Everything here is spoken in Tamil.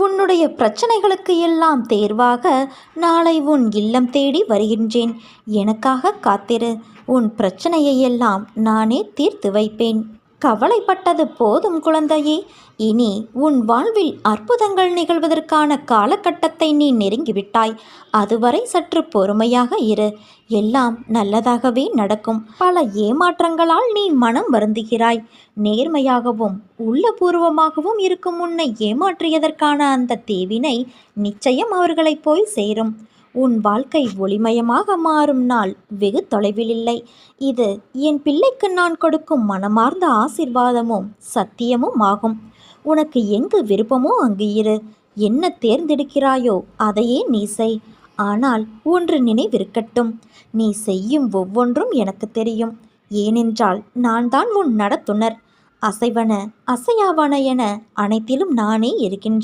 உன்னுடைய பிரச்சனைகளுக்கு எல்லாம் தேர்வாக நாளை உன் இல்லம் தேடி வருகின்றேன். எனக்காக காத்திரு. உன் பிரச்சனையை எல்லாம் நானே தீர்த்து வைப்பேன். கவலைப்பட்டது போதும் குழந்தையே. இனி உன் வாழ்வில் அற்புதங்கள் நிகழ்வதற்கான காலகட்டத்தை நீ நெருங்கிவிட்டாய். அதுவரை சற்று பொறுமையாக இரு. எல்லாம் நல்லதாகவே நடக்கும். பல ஏமாற்றங்களால் நீ மனம் வருந்துகிறாய். நேர்மையாகவும் உள்ளபூர்வமாகவும் இருக்கும் உன்னை ஏமாற்றியதற்கான அந்த தேவினை நிச்சயம் அவர்களை போய் சேரும். உன் வாழ்க்கை ஒளிமயமாக மாறும் நாள் வெகு தொலைவில் இல்லை. இது என் பிள்ளைக்கு நான் கொடுக்கும் மனமார்ந்த ஆசிர்வாதமும் சத்தியமும் ஆகும். உனக்கு எங்கு விருப்பமோ அங்கு இரு. என்ன தேர்ந்தெடுக்கிறாயோ அதையே நீ செய். ஆனால் ஒன்று நினைவிருக்கட்டும், நீ செய்யும் ஒவ்வொன்றும் எனக்கு தெரியும். ஏனென்றால் நான் தான் உன் நடத்துனர். அசைவன அசையாவன என அனைத்திலும் நானே இருக்கின்றேன்.